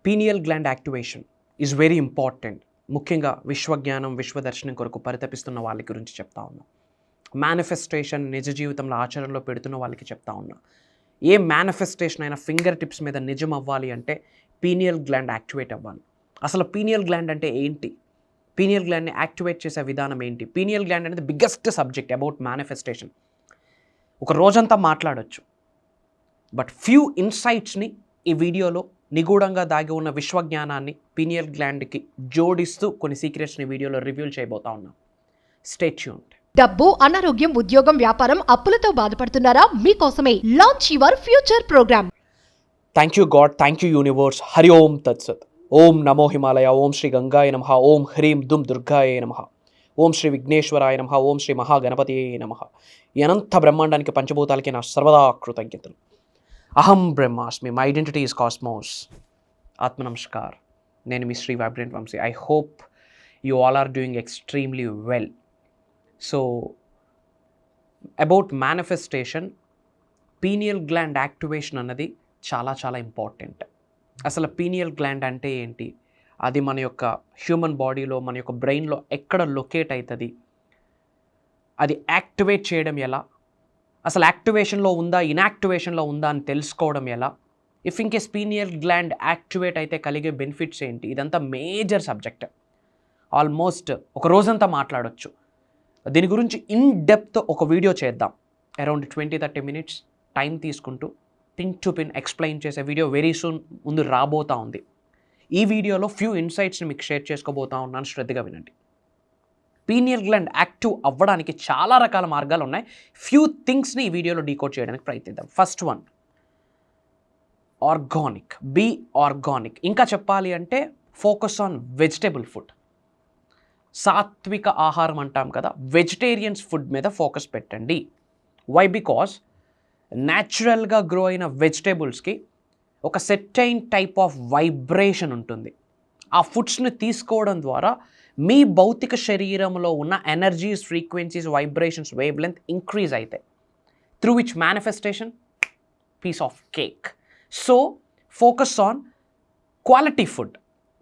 Pineal gland activation is very important. ముఖ్యంగా విశ్వజ్ఞానం విశ్వదర్శనం కొరకు పరితపిస్తున్న వాళ్ళ గురించి చెప్తా ఉన్నా. మేనిఫెస్టేషన్ నిజ జీవితంలో ఆచరణలో పెడుతున్న వాళ్ళకి చెప్తా ఉన్నా. ఏ మేనిఫెస్టేషన్ అయినా ఫింగర్ టిప్స్ మీద నిజం అవ్వాలి అంటే పీనియల్ గ్లాండ్ యాక్టివేట్ అవ్వాలి. అసలు పీనియల్ గ్లాండ్ అంటే ఏంటి? పీనియల్ గ్లాండ్ని యాక్టివేట్ చేసే విధానం ఏంటి? పీనియల్ గ్లాండ్ అనేది బిగ్గెస్ట్ సబ్జెక్ట్ అబౌట్ మేనిఫెస్టేషన్. ఒక రోజంతా మాట్లాడొచ్చు, బట్ ఫ్యూ ఇన్సైట్స్ని ఈ వీడియోలో నిగూఢంగా దాగి ఉన్న విశ్వజ్ఞానాన్ని పీనియల్ గ్లాండ్కి జోడిస్తూ కొన్ని సీక్రెట్స్ని వీడియోలో రివీల్ చేయబోతా ఉన్నాం. Stay tuned. డబ్బు, అనారోగ్యం, ఉద్యోగం, వ్యాపారం, అప్పులతో బాధపడుతున్నారా? మీకోసమే launch your future programme. Thank you God, thank you universe. Hari Om తత్సత్. ఓం నమో హిమాలయ. ఓం శ్రీ గంగాయ నమః. ఓం హ్రీం దుమ్ దుర్గాయ నమః. ఓం శ్రీ విఘ్నేశ్వరాయ నమః. ఓం శ్రీ మహాగణపతియే నమః. ఈ అనంత బ్రహ్మాండానికి పంచభూతాలకి నా సర్వదా కృతజ్ఞతలు. అహం బ్రహ్మాస్మి. My identity is cosmos. ఆత్మ నమస్కార్. నేను మీ Shri vibrant Vamshi. I hope you all are doing extremely well. So about manifestation, pineal gland activation అన్నది చాలా చాలా ఇంపార్టెంట్. అసలు పీనియల్ గ్లాండ్ అంటే ఏంటి? అది మన యొక్క హ్యూమన్ బాడీలో, మన యొక్క బ్రెయిన్లో ఎక్కడ లొకేట్ అవుతుంది? అది యాక్టివేట్ చేయడం ఎలా? అసలు యాక్టివేషన్లో ఉందా, ఇన్యాక్టివేషన్లో ఉందా అని తెలుసుకోవడం ఎలా? If in case pineal gland activate అయితే కలిగే బెనిఫిట్స్ ఏంటి? ఇదంతా మేజర్ సబ్జెక్ట్. ఆల్మోస్ట్ ఒక రోజంతా మాట్లాడొచ్చు. దీని గురించి ఇన్ డెప్త్ ఒక వీడియో చేద్దాం. అరౌండ్ 20-30 minutes టైం తీసుకుంటూ పిన్ టు పిన్ ఎక్స్ప్లెయిన్ చేసే వీడియో వెరీ సూన్ ముందు రాబోతా ఉంది. ఈ వీడియోలో ఫ్యూ ఇన్సైట్స్ని మీకు షేర్ చేసుకోబోతా ఉన్నాను. శ్రద్ధగా వినండి. పీనియల్ గ్లాండ్ యాక్టివ్ అవ్వడానికి చాలా రకాల మార్గాలు ఉన్నాయి. ఫ్యూ థింగ్స్ని ఈ వీడియోలో డీకోడ్ చేయడానికి ప్రయత్నిద్దాం. First one, organic. Be organic. ఇంకా చెప్పాలి అంటే ఫోకస్ ఆన్ వెజిటేబుల్ ఫుడ్. సాత్విక ఆహారం అంటాం కదా, వెజిటేరియన్స్ ఫుడ్ మీద ఫోకస్ పెట్టండి. వై? బికాస్ న్యాచురల్గా గ్రో అయిన వెజిటేబుల్స్కి ఒక సెర్టైన్ టైప్ ఆఫ్ వైబ్రేషన్ ఉంటుంది. ఆ ఫుడ్స్ని తీసుకోవడం ద్వారా మీ భౌతిక శరీరంలో ఉన్న energies, frequencies, vibrations, wave length increase అవుతాయి. Through which manifestation, piece of cake. So focus on quality food,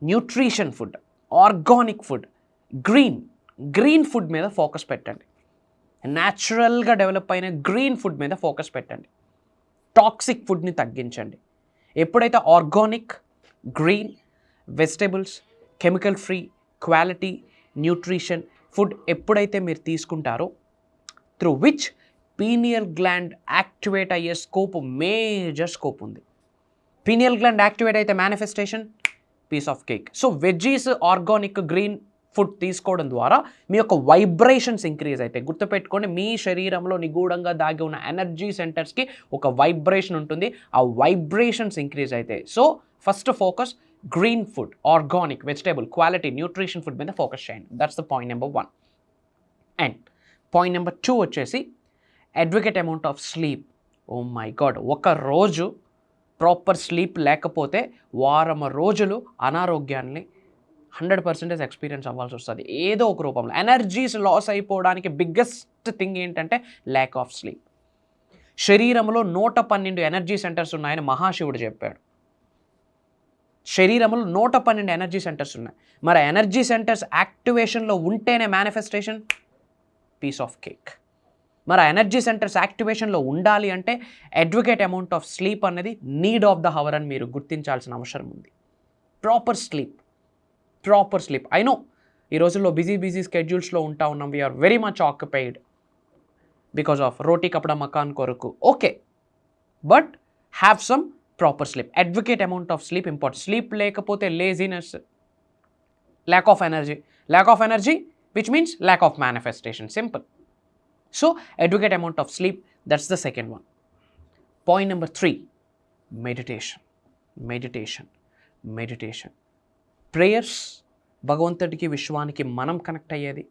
nutrition food, organic food, green food మీద ఫోకస్ పెట్టండి. న్యాచురల్గా డెవలప్ అయిన గ్రీన్ ఫుడ్ మీద ఫోకస్ పెట్టండి. టాక్సిక్ ఫుడ్ని తగ్గించండి. ఎప్పుడైతే organic, green, vegetables, chemical free, quality, nutrition food ఎప్పుడైతే మీరు తీసుకుంటారో, through which pineal gland activate అయ్యే స్కోప్, మేజర్ స్కోప్ ఉంది. పీనియల్ గ్లాండ్ యాక్టివేట్ అయితే manifestation, piece of cake. So veggies, organic, green food తీసుకోవడం ద్వారా మీ యొక్క వైబ్రేషన్స్ ఇంక్రీజ్ అవుతాయి. గుర్తుపెట్టుకోండి, మీ శరీరంలో నిగూఢంగా దాగి ఉన్న ఎనర్జీ సెంటర్స్కి ఒక వైబ్రేషన్ ఉంటుంది. ఆ వైబ్రేషన్స్ ఇంక్రీజ్ అవుతాయి. So first focus green food, organic, vegetable, quality, nutrition food మీద ఫోకస్ చేయండి. That's the point number 1. And point number 2 వచ్చేసి adequate amount of sleep. Oh my God, ఒక రోజు ప్రాపర్ స్లీప్ లేకపోతే వారం రోజులు అనారోగ్యాన్ని 100% ఎక్స్పీరియన్స్ అవ్వాల్సి వస్తుంది. ఏదో ఒక రూపంలో ఎనర్జీస్ లాస్ అయిపోవడానికి బిగ్గెస్ట్ థింగ్ ఏంటంటే ల్యాక్ ఆఫ్ స్లీప్. శరీరంలో 112 ఎనర్జీ సెంటర్స్ ఉన్నాయని మహాశివుడు చెప్పాడు. శరీరంలో 112 ఎనర్జీ సెంటర్స్ ఉన్నాయి. మరి ఎనర్జీ సెంటర్స్ యాక్టివేషన్లో ఉంటేనే మేనిఫెస్టేషన్, పీస్ ఆఫ్ కేక్. మరి ఆ ఎనర్జీ సెంటర్స్ యాక్టివేషన్లో ఉండాలి అంటే అడ్వకేట్ అమౌంట్ ఆఫ్ స్లీప్ అనేది నీడ్ ఆఫ్ ద హవర్ అని మీరు గుర్తించాల్సిన అవసరం ఉంది. Proper sleep. ఐ నో ఈ రోజుల్లో బిజీ స్కెడ్యూల్స్లో ఉంటా ఉన్నాం. We are very much occupied because of రోటీ కపడా మకాన్ కొరకు. Okay, but have some proper sleep. Adequate amount of sleep important. Sleep లేకపోతే laziness, lack of energy which means lack of manifestation. Simple. So adequate amount of sleep, that's the second one. Point number 3, meditation. Prayers భగవంతుడికి, విశ్వానికి మనం connect అయ్యేది.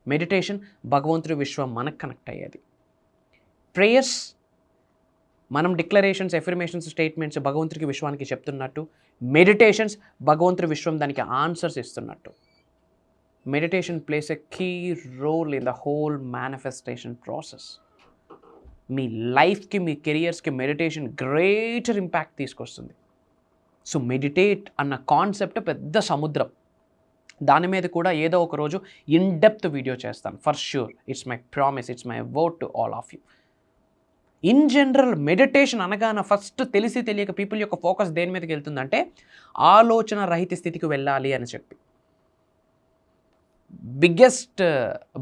Meditation భగవంతుడి, విశ్వం మనకు connect అయ్యేది. Prayers మనం declarations, affirmations, statements భగవంతుడికి, విశ్వానికి చెప్తున్నట్టు, మెడిటేషన్స్ భగవంతుడి, విశ్వం దానికి ఆన్సర్స్ ఇస్తున్నట్టు. Meditation plays a key role in the whole manifestation process. మీ లైఫ్కి, మీ కెరియర్స్కి మెడిటేషన్ గ్రేటర్ ఇంపాక్ట్ తీసుకొస్తుంది. సో మెడిటేట్ అన్న కాన్సెప్ట్ పెద్ద సముద్రం. దాని మీద కూడా ఏదో ఒక రోజు ఇన్ డెప్త్ వీడియో చేస్తాను for sure. It's my promise, it's my word to all of you. In general meditation అనగానే ఫస్ట్ తెలిసి తెలియక పీపుల్ యొక్క ఫోకస్ దేని మీదకి వెళ్తుందంటే ఆలోచన రహిత స్థితికి వెళ్ళాలి అని చెప్పి. బిగ్గెస్ట్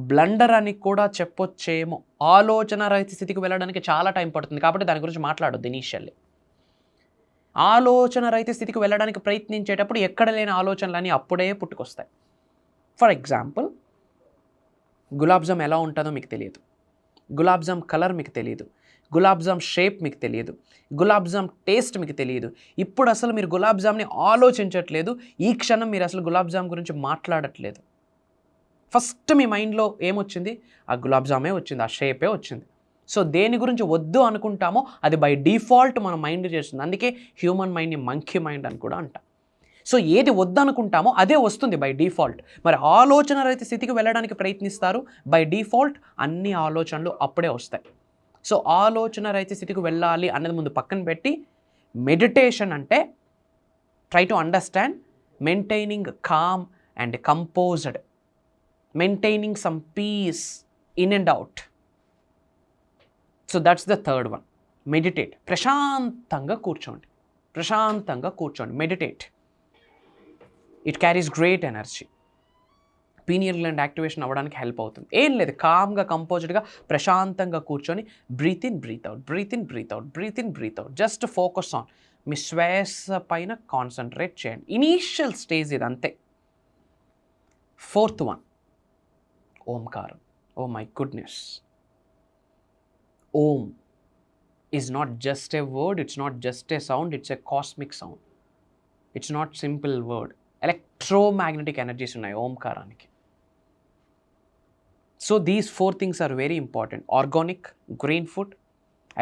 బ్లండర్ అని కూడా చెప్పొచ్చేమో. ఆలోచన రహిత స్థితికి వెళ్ళడానికి చాలా టైం పడుతుంది, కాబట్టి దాని గురించి మాట్లాడొద్దు ఇనీషియల్లీ. ఆలోచన రహిత స్థితికి వెళ్ళడానికి ప్రయత్నించేటప్పుడు ఎక్కడ లేని ఆలోచనలన్నీ అప్పుడే పుట్టుకొస్తాయి. ఫర్ ఎగ్జాంపుల్, గులాబ్ జామ్ ఎలా ఉంటుందో మీకు తెలియదు, గులాబ్ జామ్ కలర్ మీకు తెలియదు, గులాబ్ జామ్ షేప్ మీకు తెలియదు, గులాబ్ జామ్ టేస్ట్ మీకు తెలియదు. ఇప్పుడు అసలు మీరు గులాబ్ జామ్ని ఆలోచించట్లేదు, ఈ క్షణం మీరు అసలు గులాబ్ జామ్ గురించి మాట్లాడట్లేదు. ఫస్ట్ మీ మైండ్లో ఏమొచ్చింది? ఆ గులాబ్ జామే వచ్చింది, ఆ షేపే వచ్చింది. సో దేని గురించి వద్దు అనుకుంటామో అది బై డిఫాల్ట్ మన మైండ్ చేస్తుంది. అందుకే హ్యూమన్ మైండ్ని మంకీ మైండ్ అని కూడా అంటాం. సో ఏది వద్దు అనుకుంటామో అదే వస్తుంది బై డిఫాల్ట్. మరి ఆలోచన రహిత స్థితికి వెళ్ళడానికి ప్రయత్నిస్తారు, బై డిఫాల్ట్ అన్ని ఆలోచనలు అప్పుడే వస్తాయి. సో ఆలోచన రహిత స్థితికి వెళ్ళాలి అన్నది ముందు పక్కన పెట్టి, మెడిటేషన్ అంటే try to understand maintaining calm and composed, maintaining some peace in and out. So that's the third one. Meditate. ప్రశాంతంగా కూర్చోండి, ప్రశాంతంగా కూర్చోండి. Meditate. It carries great energy. Pineal gland activation అవ్వడానికి హెల్ప్ అవుతుంది. ఏం లేదు, కామ్గా కంపోజ్డ్గా ప్రశాంతంగా కూర్చొని breathe in breathe out, breathe in breathe out, breathe in breathe out. Just focus on మీ శ్వాస పైన కాన్సన్ట్రేట్ చేయండి. ఇనీషియల్ స్టేజ్ ఇది అంతే. ఫోర్త్ వన్, ఓంకారం. Oh my goodness. Om is not just a word, it's not just a sound, it's a cosmic sound. It's not simple word. Electromagnetic energies ఉన్నాయి ఓంకారానికి. So these four things are very important. Organic, green food,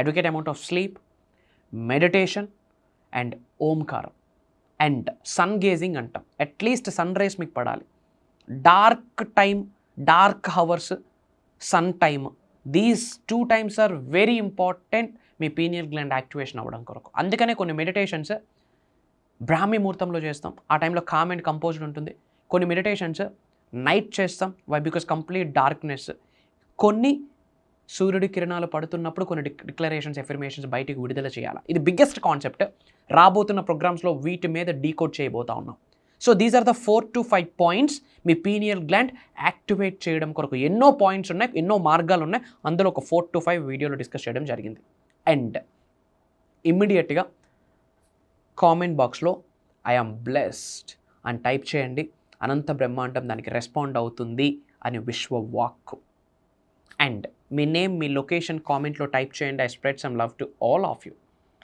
adequate amount of sleep, meditation and Omkaram. And sun gazing అంటాం. At least sunrise మీకు పడాలి. Dark time, dark hours, sun time, these 2 times are very important మీ pineal gland activation అవ్వడం కొరకు. అందుకనే కొన్ని meditations బ్రాహ్మీ ముహూర్తంలో చేస్తాం, ఆ టైంలో కామ్ అండ్ కంపోజ్డ్ ఉంటుంది. కొన్ని మెడిటేషన్స్ నైట్ చేస్తాం, వై బికాస్ కంప్లీట్ డార్క్నెస్. కొన్ని సూర్యుడి కిరణాలు పడుతున్నప్పుడు కొన్ని డిక్లరేషన్స్, ఎఫర్మేషన్స్ బయటికి విడుదల చేయాలి. ఇది బిగ్గెస్ట్ కాన్సెప్ట్. రాబోతున్న ప్రోగ్రామ్స్లో వీటి మీద డీకోడ్ చేయబోతా ఉన్నాం. So these are the 4 to 5 points మీ పీనియల్ గ్లాండ్ యాక్టివేట్ చేయడం కొరకు. ఎన్నో పాయింట్స్ ఉన్నాయి, ఎన్నో మార్గాలు ఉన్నాయి, అందులో ఒక 4 to 5 వీడియోలో డిస్కస్ చేయడం జరిగింది. అండ్ ఇమ్మీడియట్గా కామెంట్ బాక్స్లో ఐ ఆమ్ బ్లెస్డ్ అని టైప్ చేయండి. అనంత బ్రహ్మాండం దానికి రెస్పాండ్ అవుతుంది అని విశ్వవాక్కు. అండ్ మీ నేమ్, మీ లొకేషన్ కామెంట్లో టైప్ చేయండి. I spread some love to all of you.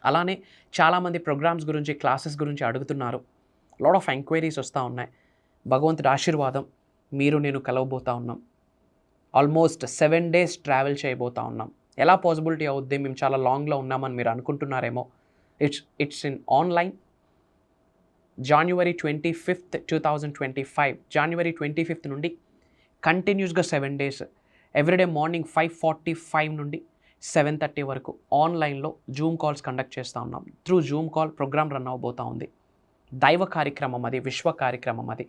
అలానే చాలామంది ప్రోగ్రామ్స్ గురించి, క్లాసెస్ గురించి అడుగుతున్నారు. లాట్ ఆఫ్ ఎంక్వైరీస్ వస్తూ ఉన్నాయి. భగవంతుడి ఆశీర్వాదం, మీరు నేను కలవబోతూ ఉన్నాం. ఆల్మోస్ట్ 7 days ట్రావెల్ చేయబోతూ ఉన్నాం. ఎలా పాసిబిలిటీ అవుద్ది, మేము చాలా లాంగ్లో ఉన్నామని మీరు అనుకుంటున్నారేమో. It's in online. January 25th, 2025 January 25th నుండి కంటిన్యూస్గా 7 days ఎవ్రీడే మార్నింగ్ 5:45 నుండి 7:30 వరకు ఆన్లైన్లో జూమ్ కాల్స్ కండక్ట్ చేస్తూ ఉన్నాం. Through Zoom call programme run అవబోతూ ఉంది. దైవ కార్యక్రమం అది, విశ్వ కార్యక్రమం అది.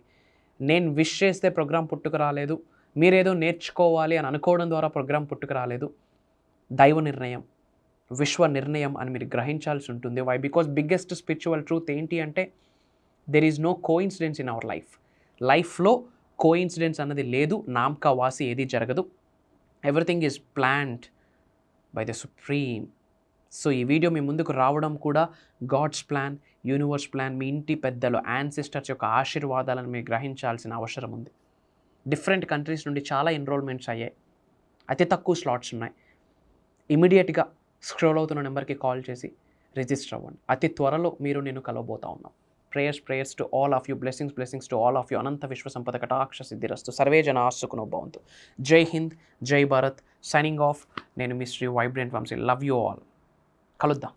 నేను విష్ చేస్తే ప్రోగ్రాం పుట్టుకు రాలేదు, మీరేదో నేర్చుకోవాలి అని అనుకోవడం ద్వారా ప్రోగ్రాం పుట్టుకు రాలేదు. దైవ నిర్ణయం, విశ్వ నిర్ణయం అని మీరు గ్రహించాల్సి ఉంటుంది. Why because biggest spiritual truth ఏంటి అంటే there is no coincidence in our life. లైఫ్లో కోఇన్సిడెన్స్ అన్నది లేదు, నామకా వాసి ఏది జరగదు. Everything is planned by the supreme. సో ఈ వీడియో మీ ముందుకు రావడం కూడా గాడ్స్ ప్లాన్, యూనివర్స్ ప్లాన్. మీ ఇంటి పెద్దలు, యాన్సిస్టర్స్ యొక్క ఆశీర్వాదాలను మీరు గ్రహించాల్సిన అవసరం ఉంది. డిఫరెంట్ కంట్రీస్ నుండి చాలా ఎన్రోల్మెంట్స్ అయ్యాయి, అతి తక్కువ స్లాట్స్ ఉన్నాయి. ఇమీడియట్గా స్క్రోల్ అవుతున్న నెంబర్కి కాల్ చేసి రిజిస్టర్ అవ్వండి. అతి త్వరలో మీరు నేను కలవబోతా ఉన్నాం. Prayers to all of you. Blessings to all of you. అనంత విశ్వ సంపద కటాక్ష సిద్ధిరస్తు. సర్వే జన సుఖనో భవంతు. జై హింద్, జై భారత్. Signing off. నేను మీ Shri vibrant Vamshi. Love you all. కలుద్దాం.